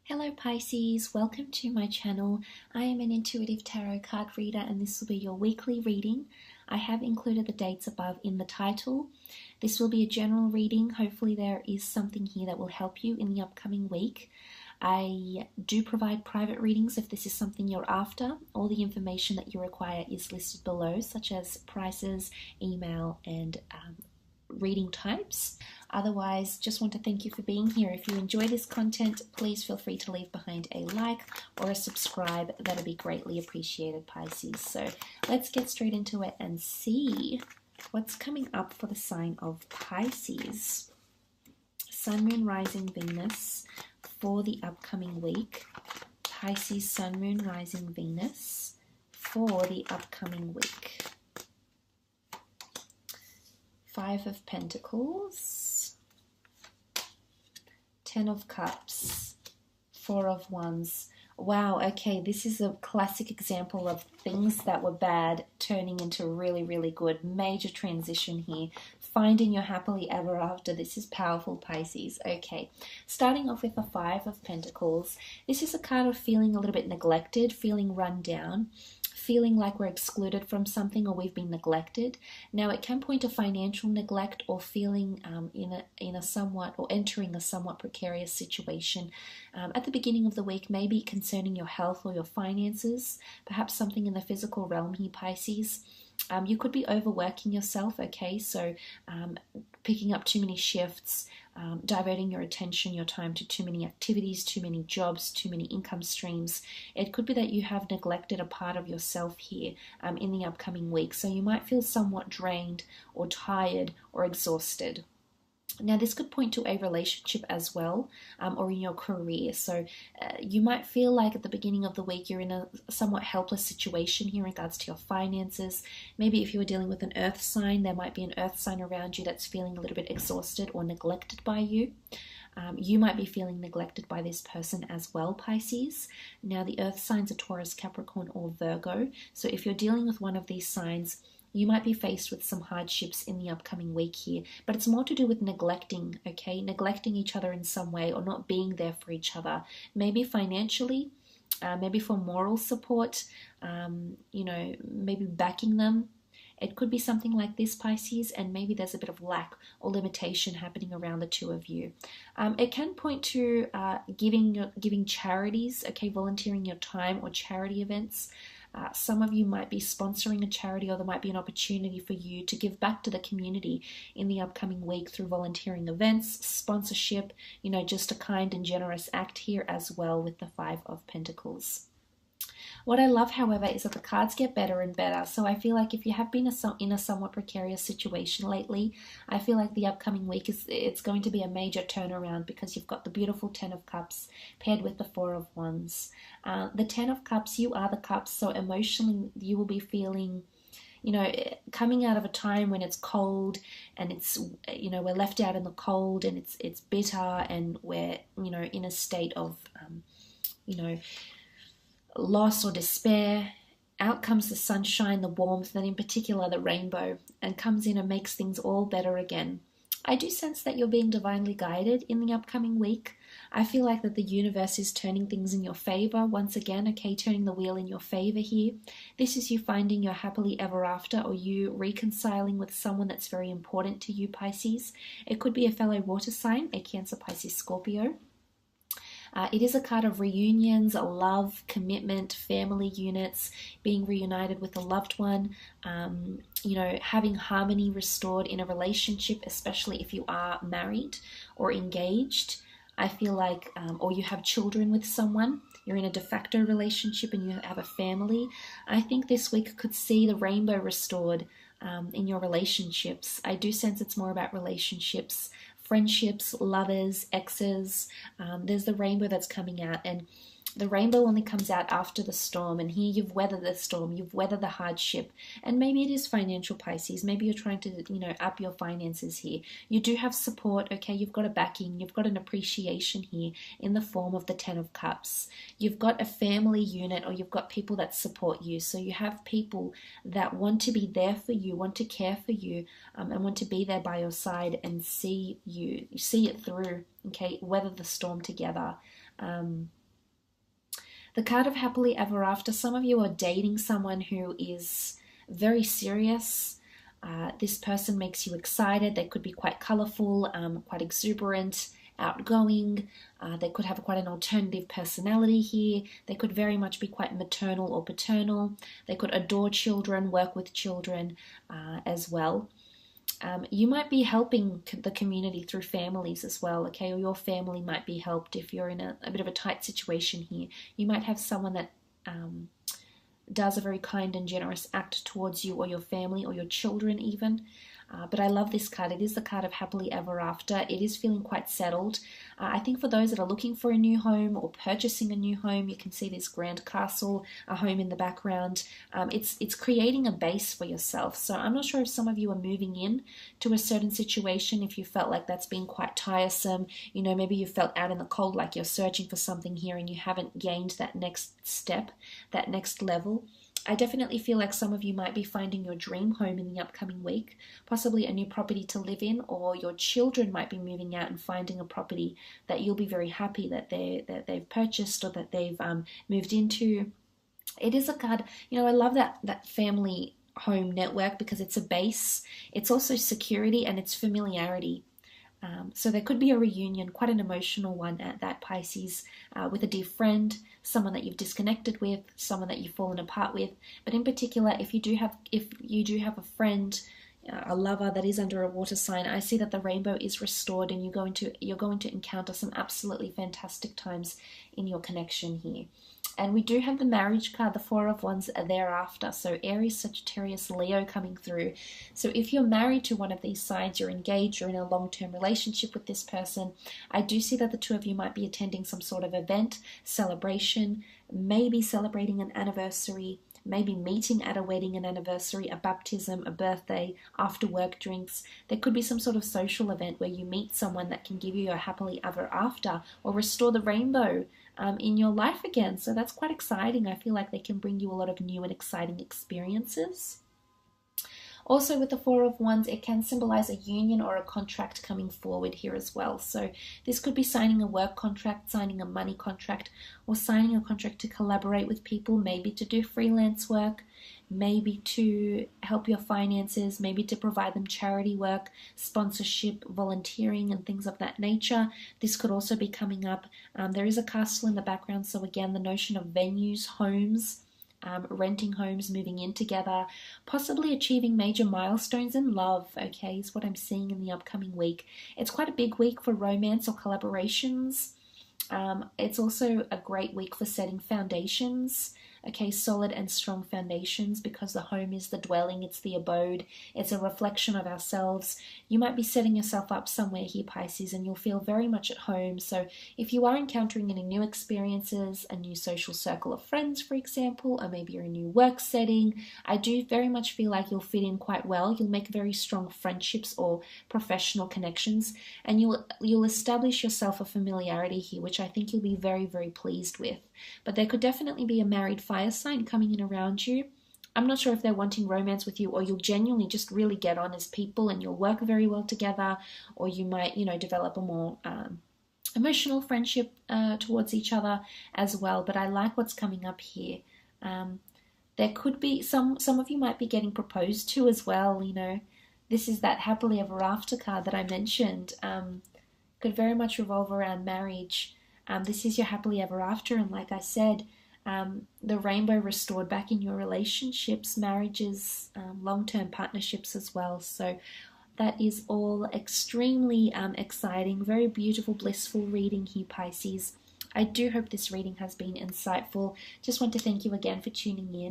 Hello Pisces, welcome to my channel. I am an intuitive tarot card reader and this will be your weekly reading. I have included the dates above in the title. This will be a general reading. Hopefully there is something here that will help you in the upcoming week. I do provide private readings if this is something you're after. All the information that you require is listed below, such as prices, email, and reading types. Otherwise, just want to thank you for being here. If you enjoy this content, please feel free to leave behind a like or a subscribe. That'll be greatly appreciated, Pisces. So let's get straight into it and see what's coming up for the sign of Pisces. Sun, Moon, Rising, Venus for the upcoming week. Pisces, Sun, Moon, Rising, Venus for the upcoming week. Five of Pentacles, Ten of Cups, Four of Wands. Wow, okay, this is a classic example of things that were bad turning into really, really good. Major transition here. Finding your happily ever after. This is powerful, Pisces. Okay, starting off with the Five of Pentacles. This is a card of feeling a little bit neglected, feeling run down, feeling like we're excluded from something or we've been neglected. Now it can point to financial neglect or feeling in a somewhat or entering a somewhat precarious situation at the beginning of the week, maybe concerning your health or your finances, perhaps something in the physical realm here, Pisces. You could be overworking yourself, okay, so picking up too many shifts, diverting your attention, your time to too many activities, too many jobs, too many income streams. It could be that you have neglected a part of yourself here in the upcoming week, so you might feel somewhat drained or tired or exhausted. Now this could point to a relationship as well, or in your career. So you might feel like at the beginning of the week you're in a somewhat helpless situation here in regards to your finances. Maybe if you were dealing with an earth sign, there might be an earth sign around you that's feeling a little bit exhausted or neglected by you. You might be feeling neglected by this person as well, Pisces. Now the earth signs are Taurus, Capricorn, or Virgo. So if you're dealing with one of these signs, you might be faced with some hardships in the upcoming week here, but it's more to do with neglecting, okay? Neglecting each other in some way or not being there for each other. Maybe financially, maybe for moral support, maybe backing them. It could be something like this, Pisces, and maybe there's a bit of lack or limitation happening around the two of you. It can point to giving charities, okay, volunteering your time or charity events. Some of you might be sponsoring a charity, or there might be an opportunity for you to give back to the community in the upcoming week through volunteering events, sponsorship, just a kind and generous act here as well with the Five of Pentacles. What I love, however, is that the cards get better and better. So I feel like if you have been in a somewhat precarious situation lately, I feel like the upcoming week it's going to be a major turnaround because you've got the beautiful Ten of Cups paired with the Four of Wands. The Ten of Cups, you are the cups, so emotionally you will be feeling, coming out of a time when it's cold and it's, we're left out in the cold and it's bitter and we're, in a state of, loss or despair. Out comes the sunshine, the warmth, and in particular the rainbow, and comes in and makes things all better again. I do sense that you're being divinely guided in the upcoming week. I feel like that the universe is turning things in your favor once again, okay, turning the wheel in your favor here. This is you finding your happily ever after, or you reconciling with someone that's very important to you, Pisces. It could be a fellow water sign, a Cancer, Pisces, Scorpio. It is a card of reunions, love, commitment, family units, being reunited with a loved one, having harmony restored in a relationship, especially if you are married or engaged. I feel like, or you have children with someone, you're in a de facto relationship and you have a family. I think this week could see the rainbow restored in your relationships. I do sense it's more about relationships, friendships, lovers, exes. There's the rainbow that's coming out, and the rainbow only comes out after the storm, and here you've weathered the storm, you've weathered the hardship, and maybe it is financial, Pisces. Maybe you're trying to, up your finances here. You do have support, okay? You've got a backing, you've got an appreciation here in the form of the Ten of Cups. You've got a family unit, or you've got people that support you. So you have people that want to be there for you, want to care for you, and want to be there by your side and see it through, okay? Weather the storm together. The card of happily ever after, some of you are dating someone who is very serious. This person makes you excited. They could be quite colorful, quite exuberant, outgoing. They could have quite an alternative personality here. They could very much be quite maternal or paternal. They could adore children, work with children as well. You might be helping the community through families as well, okay? Or your family might be helped if you're in a bit of a tight situation here. You might have someone that does a very kind and generous act towards you or your family or your children even. But I love this card. It is the card of happily ever after. It is feeling quite settled. I think for those that are looking for a new home or purchasing a new home, you can see this grand castle, a home in the background. It's creating a base for yourself. So I'm not sure if some of you are moving in to a certain situation, if you felt like that's been quite tiresome. You know, maybe you felt out in the cold, like you're searching for something here and you haven't gained that next step, that next level. I definitely feel like some of you might be finding your dream home in the upcoming week, possibly a new property to live in, or your children might be moving out and finding a property that you'll be very happy that they've purchased or that they've moved into. It is a card, you know, I love that family home network because it's a base, it's also security and it's familiarity. So there could be a reunion, quite an emotional one at that, Pisces, with a dear friend, someone that you've disconnected with, someone that you've fallen apart with. But in particular, if you do have a friend, a lover that is under a water sign, I see that the rainbow is restored and you're going to encounter some absolutely fantastic times in your connection here. And we do have the marriage card, the Four of Wands thereafter. So Aries, Sagittarius, Leo coming through. So if you're married to one of these signs, you're engaged, you're in a long-term relationship with this person, I do see that the two of you might be attending some sort of event, celebration, maybe celebrating an anniversary, maybe meeting at a wedding, an anniversary, a baptism, a birthday, after work drinks. There could be some sort of social event where you meet someone that can give you a happily ever after or restore the rainbow in your life again. So that's quite exciting. I feel like they can bring you a lot of new and exciting experiences. Also with the Four of Wands, it can symbolize a union or a contract coming forward here as well. So this could be signing a work contract, signing a money contract, or signing a contract to collaborate with people, maybe to do freelance work, maybe to help your finances, maybe to provide them charity work, sponsorship, volunteering, and things of that nature. This could also be coming up. There is a castle in the background, so again, the notion of venues, homes, renting homes, moving in together, possibly achieving major milestones in love, okay, is what I'm seeing in the upcoming week. It's quite a big week for romance or collaborations. It's also a great week for setting foundations, okay, solid and strong foundations, because the home is the dwelling, it's the abode, it's a reflection of ourselves. You might be setting yourself up somewhere here, Pisces, and you'll feel very much at home. So if you are encountering any new experiences, a new social circle of friends, for example, or maybe you're in a new work setting, I do very much feel like you'll fit in quite well. You'll make very strong friendships or professional connections, and you'll establish yourself a familiarity here, which I think you'll be very, very pleased with. But there could definitely be a married fire sign coming in around you. I'm not sure if they're wanting romance with you, or you'll genuinely just really get on as people and you'll work very well together, or you might, develop a more emotional friendship towards each other as well. But I like what's coming up here. There could be some of you might be getting proposed to as well. This is that happily ever after card that I mentioned. Could very much revolve around marriage. This is your happily ever after, and like I said, the rainbow restored back in your relationships, marriages, long-term partnerships as well. So that is all extremely exciting, very beautiful, blissful reading here, Pisces. I do hope this reading has been insightful. Just want to thank you again for tuning in.